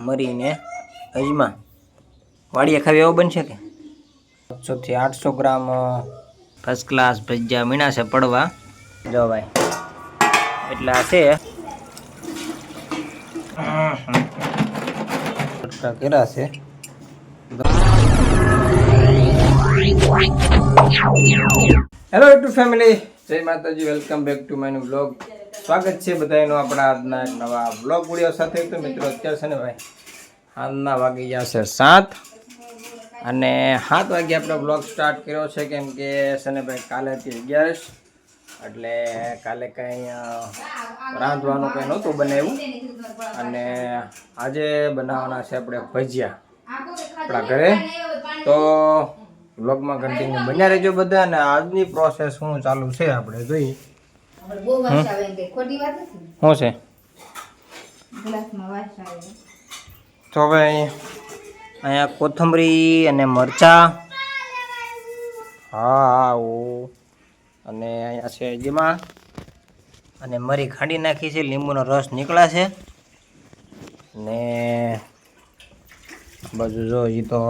મરીને અજમા વાડીએ ખાવી એવો બનશે કે 700 થી 800 ગ્રામ ફર્સ્ટ ક્લાસ ભજીયા મીણા છે પડવા જો ભાઈ એટલા છે કેરા છે હેલો યુટ્યુબ ફેમિલી જય માતાજી welcome back to my new blog સ્વાગત છે બધાનું આપણા આજના એક નવા બ્લોગ વિડીયો સાથે તો મિત્રો અત્યારે છે ને ભાઈ હાલના વાગી ગયા છે 7 અને 7 વાગે આપણે બ્લોગ સ્ટાર્ટ કર્યો છે કેમ કે છે ને ભાઈ કાલે હતી 11 એટલે કાલે કંઈ રાંધવાનું કંઈ નહોતું બનાવ્યું અને આજે બનાવવાના છે આપણે ભજીયા આપણા ઘરે તો વ્લોગમાં કન્ટિન્યુ બન્યા રહેજો બધા અને આજની પ્રોસેસ શું ચાલુ છે આપણે જોઈએ શું છે તો ભાઈ અહીંયા કોથમરી અને મરચા હા અને અહીંયા છે જેમાં અને મરી ખાંડી નાખી છે લીંબુનો રસ નીકળ્યા છે ને બાજુ જો એ તો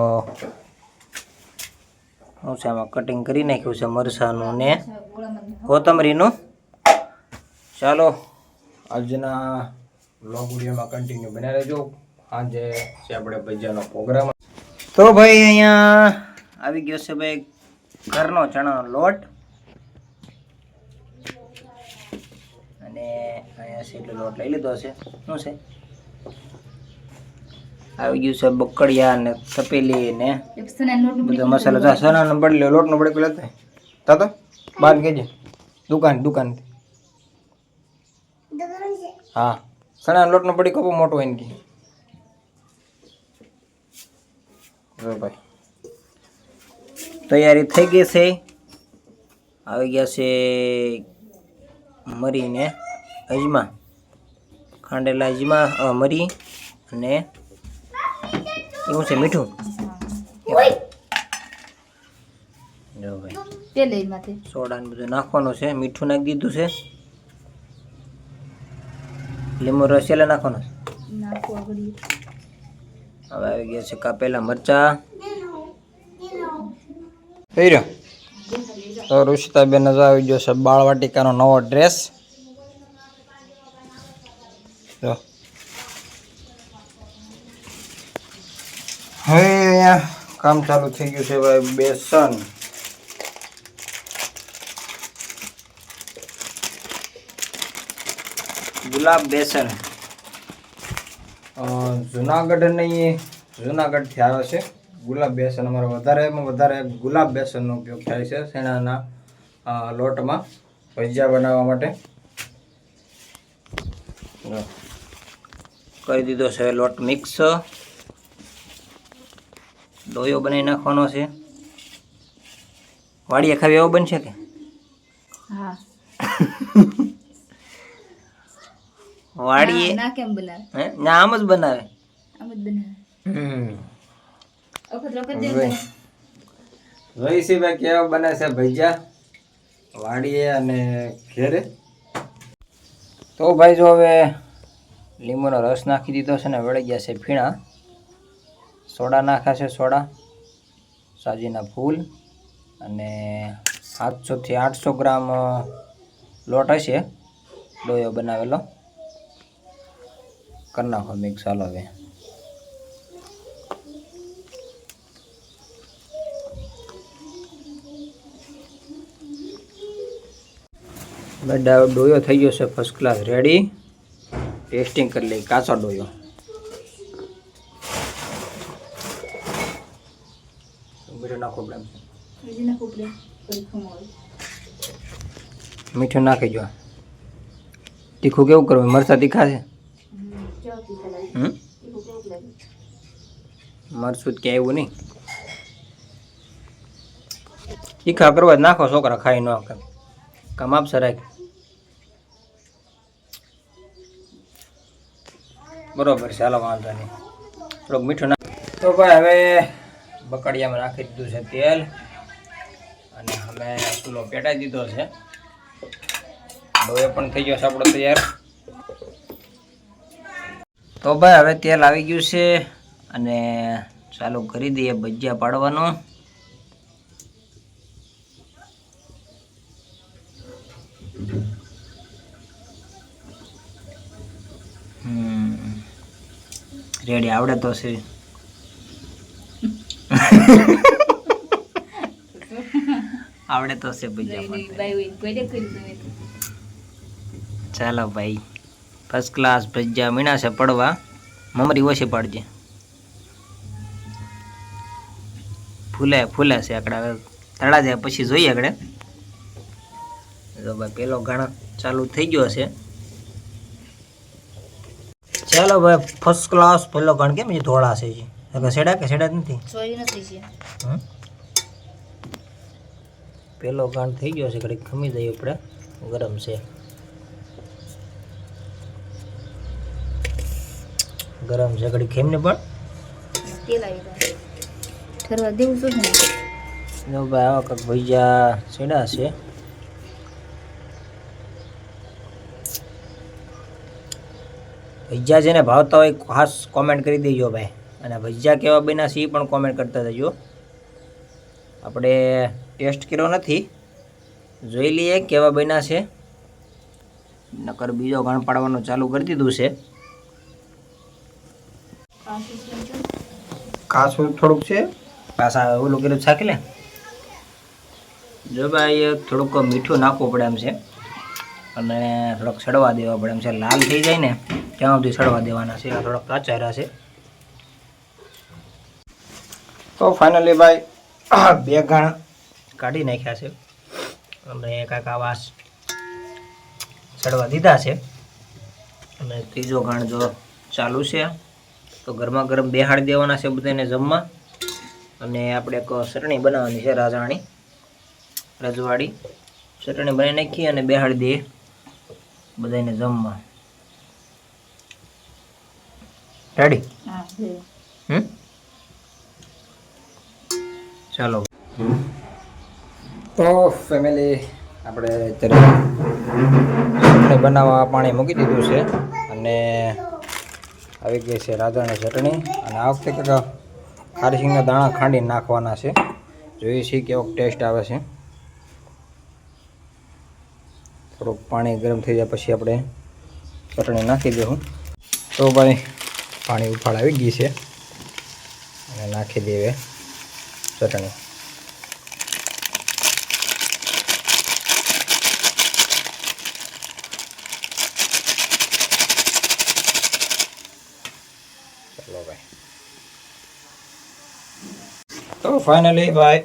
શું છે આમાં કટિંગ કરી નાખ્યું છે મરચાંનું ને કોથમરીનું ચાલો આજના વ્લોગ વિડીયોમાં કન્ટિન્યુ બન્યા રહેજો આજે છે આપણે ભજીયાનો પ્રોગ્રામ તો ભાઈ અહીંયા આવી ગયો છે ભાઈ ઘરનો ચણાનો લોટ અને અહીંયા છે એટલે લોટ લઈ લીધો છે શું છે આવી ગયું છે બકડિયા ને તપેલી ને બધા મસાલા જા સણાનો બદલ્યો લોટનો બળી પેલા તા તો બાદ કેજે દુકાન હા સણાનો લોટનો બળી કપો મોટો હોય ને કે જો ભાઈ તૈયારી થઈ ગઈ છે આવી ગયા છે મરી ને અજમા ખાંડેલા અજમા મરી અને એવું છે મીઠું જો ભાઈ સોડા ને બધું નાખવાનું છે મીઠું નાખી દીધું છે લીંબુ રસ એટલે નાખવાનો છે હવે આવી ગયા છે કાપેલા મરચા થઈ રહ્યો તો ઋષિતાબેન આવી ગયો છે બાળવાટિકાનો નવો ડ્રેસ જો હવે અહીંયા કામ ચાલુ થઈ ગયું છે ભાઈ બેસન ગુલાબ બેસન જુનાગઢથી આવે છે ગુલાબ બેસન અમારે વધારે ગુલાબ બેસનનો ઉપયોગ થાય છે શેણાના લોટમાં ભજીયા બનાવવા માટે કરી દીધો છે લોટ મિક્સ ડોયો બનાવી નાખવાનો છે વાડીએ ખાવી એવો બનશે કે હા વાડીએ ના કેમ બનાવે હે ના આમ જ બનાવે ભાઈ કેવા બને છે ભજીયા વાડીએ અને ઘેરે તો ભાઈ જો હવે લીંબુનો રસ નાખી દીધો છે ને વળી ગયા છે ફીણા સોડા નાખ્યા છે સોડા સાજીના ફૂલ અને 700 થી 800 ગ્રામ લોટ હશે ડોયો બનાવેલો કરી નાખો મિક્સ હાલો હવે ડોયો થઈ ગયો છે ફર્સ્ટ ક્લાસ રેડી ટેસ્ટિંગ કરી લઈ કાચો ડોયો મીઠું નાખી જો તીખું કેવું કરવું મરચા તીખા છે મરચું જ ક્યાં એવું નહીં તીખા કરવા નાખો છોકરા ખાઈ ન કામ આપશે રાખ બરોબર છે હાલો વાંધો નહીં થોડુંક મીઠું નાખ તો ભાઈ હવે બકડિયામાં નાખી દીધું છે તેલ અને અમે ચૂલો પેટાઈ દીધો છે ડોયો પણ થઈ ગયો છે આપણો તૈયાર તો તો ભાઈ હવે તેલ આવી ગયું છે અને ચાલુ કરી દઈએ ભજીયા પાડવાનું. રેડી આવડે તો છે. આવડે તો છે ભજીયા. ચાલો ભાઈ ફર્સ્ટ ક્લાસ ભજીયા મીણા છે પડવા. મમરી ઓછી પાડજે. ફૂલે ફૂલે છે આકડા તળા જાય પછી જોઈએ આગળ. તો ભાઈ પેલો ઘાણો ચાલુ થઈ ગયો છે. ચાલો ભાઈ ફર્સ્ટ ક્લાસ પેલો ઘણ કેમ છે ધોળા છે સેડા કે સેડા જ નથી. પેલો ઘાણ થઈ ગયો છે ઘડીક ખમી જઈએ આપણે. ગરમ છે ગરમ છે ઘડીક ખેમને પણ તેલ આવી જાય ઠરવા દેવું છું ને. જો ભાઈ આવા કંઈક ભજીયા સેડા છે. ભજીયા જેને ભાવતા હોય ખાસ કોમેન્ટ કરી દેજો ભાઈ. અને ભજીયા કેવા બન્યા છે એ પણ કોમેન્ટ કરતા જજો. આપણે ટેસ્ટ કર્યો નથી, જોઈ લઈએ કેવા બન્યા છે. નકર બીજો ઘણ પાડવાનું ચાલુ કરી દીધું છે. કાચું થોડુંક છે પાછા ઓલું કર્યું છાકી લે. જો ભાઈ થોડુંક મીઠું નાખવું પડે એમ છે અને થોડોક સડવા દેવા પડે એમ છે. લાલ થઈ જાય ને ત્યાં સુધી સડવા દેવાના છે. આ થોડાક કાચા રહ્યા છે. તો ફાઇનલી ભાઈ બે ઘાણ કાઢી નાખ્યા છે અને કાંઈક આવા સડવા દીધા છે. અને ત્રીજો ઘાણ જો ચાલુ છે. તો ગરમા ગરમ બેહાડી દેવાના છે બધાને જમવા. અને આપણે એક ચટણી બનાવવાની છે રાજાણી રજવાડી ચટણી બનાવી નાખી અને બેહાડી દઈએ બધાને જમવા. રેડી? ચાલો તો ફેમિલી આપણે અત્યારે બનાવવા પાણી મૂકી દીધું છે અને આવી ગઈ છે રાજાની ચટણી. અને આ વખતે કંઈક ખારી સિંગના દાણા ખાંડીને નાખવાના છે. જોઈએ છીએ કેવો ટેસ્ટ આવે છે. થોડુંક પાણી ગરમ થઈ જાય પછી આપણે ચટણી નાખી દઉં. તો ભાઈ પાણી ઉફાળ આવી ગઈ છે અને નાખી દઈએ ચટણી. ચલો ભાઈ. તો ફાઇનલી ભાઈ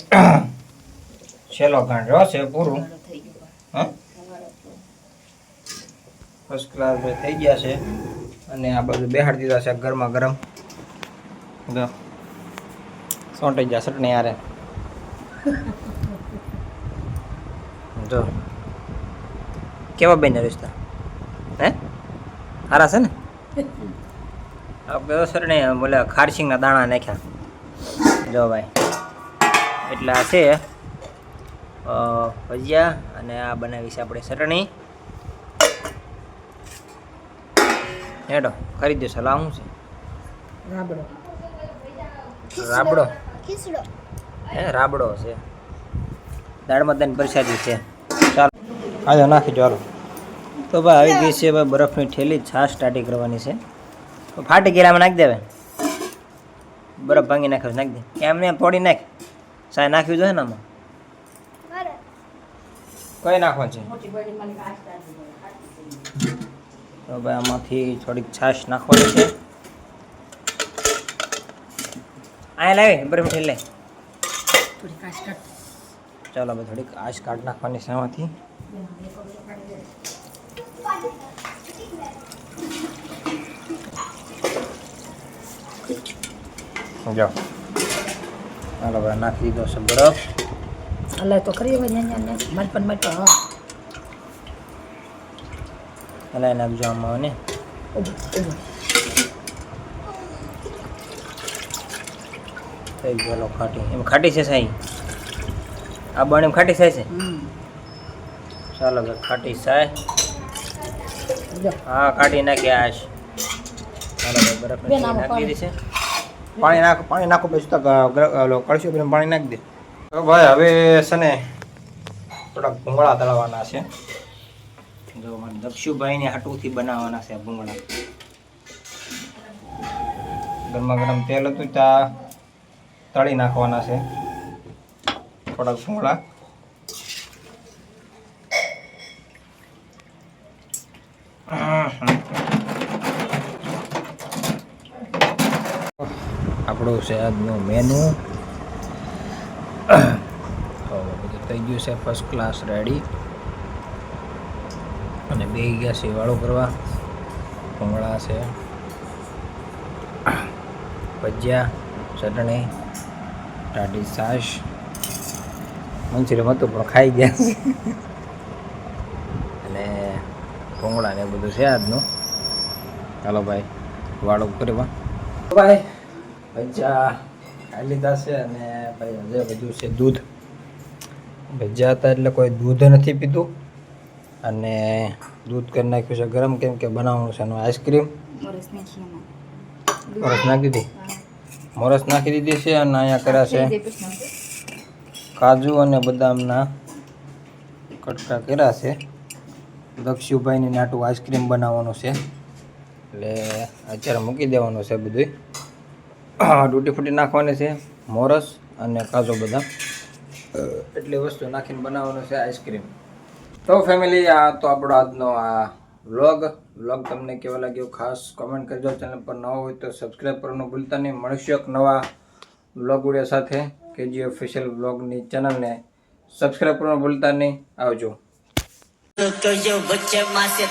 છેલ્લો ઘાણ રહ્યો છે પૂરું. હા ફર્સ્ટ ક્લાસ ભાઈ થઈ ગયા છે. અને આ બધું બેહાડી દીધા છે ગરમા ગરમ. સોંટાઈ ગયા ચટણી યારે. જો કેવા બન્યા રિશ્તા? હે સારા છે ને? આપણે ચટણી બોલે ખારસિંગના દાણા નાખ્યા. જો ભાઈ એટલે આ છે ભજીયા અને આ બનાવી છે આપણે ચટણી. હેડો ખરીદ્યો છે. લાવું છે રાબડો હે રાબડો છે. દાળમાં દાળ પ્રસાદી છે. ચાલો આજે નાખી ચાલો. તો ભાઈ આવી ગઈ છે ભાઈ બરફની ઠેલી. છાશ સ્ટાર્ટિંગ કરવાની છે. તો ફાટી ગયેલામાં નાખી દેવે. બરફ ભાંગી નાખ્યો નાખી દે. એમને એમ તોડી નાખ. સાય નાખ્યું જોઈએ ને આમાં કઈ નાખવાનું છે? તો ભાઈ આમાંથી થોડીક છાશ નાખવાની છે. આ લાવી બરફ ઠેલી લે. ચાલો ભાઈ થોડીક આશ કાઢ નાખવાની છે આમાંથી. જો ચાલો ભાઈ નાખી દીધો છે બરફ. અલા તો કરી મટ હા હલાવી નાખજો આમાં ને. થઈ ગયેલો ખાટી. એમ ખાટી છે સાઈ? આ બણ એમ ખાટી થાય છે? ચાલો ભાઈ ખાટી સાય. હા કાઢી નાખી આશ. બરફ બેન, આમાં નાખી દીધી છે. પાણી નાખો પછી તો કળશું પછી પાણી નાખી દે. તો ભાઈ હવે છે ને થોડાક ભૂંગળા તળવાના છે. જો મારે દક્ષુભાઈને હાટુથી બનાવવાના છે ભૂંગળા. ગરમા ગરમ તેલ હતું ત્યાં તળી નાખવાના છે થોડાક ભૂંગળા. આપણું છે આજનું મેનુ. બધું થઈ ગયું છે ફર્સ્ટ ક્લાસ રેડી. અને બે ગયા છે વાળો કરવા. ભૂંગળા છે, ભજીયા, ચટણી, ટાઢી છાશ, મંચુરિયમ હતું પણ ખાઈ ગયા છે. અને ભૂંગળા ને બધું છે આજનું. ચાલો ભાઈ વાળો કરવા. ભાઈ ભજીયા ખાઈ લીધા છે અને ભાઈ હજે બધું છે દૂધ. ભજીયા હતા એટલે કોઈ દૂધ નથી પીધું અને દૂધ કરી નાખ્યું છે ગરમ, કેમ કે બનાવવાનું છે એનું આઈસ્ક્રીમ. મોરસ નાખી દીધી, મોરસ નાખી દીધી છે. અને અહીંયા કર્યા છે કાજુ અને બદામના કટકા કર્યા છે. દક્ષુભાઈની નાટું આઈસ્ક્રીમ બનાવવાનું છે એટલે અત્યારે મૂકી દેવાનું છે બધું. તૂટી ફૂટી નાખવાની છે મોરસ અને કાજુ બદામ, એટલી વસ્તુ નાખીને બનાવવાનું છે આઈસ્ક્રીમ. તો ફેમિલી, આ તો આપણો આજનો આ વ્લોગ તમને કેવો લાગ્યો ખાસ કોમેન્ટ કરજો. ચેનલ પર નવા હોય તો સબસ્ક્રાઈબ કરવાનું ભૂલતા નહીં. મળશું એક નવા વ્લોગ વિડીયો સાથે. કેજી ઓફિશિયલ વ્લોગની ચેનલને સબસ્ક્રાઈબ કરવાનું ભૂલતા નહીં. આવજો. तो जो बच्चे माँ से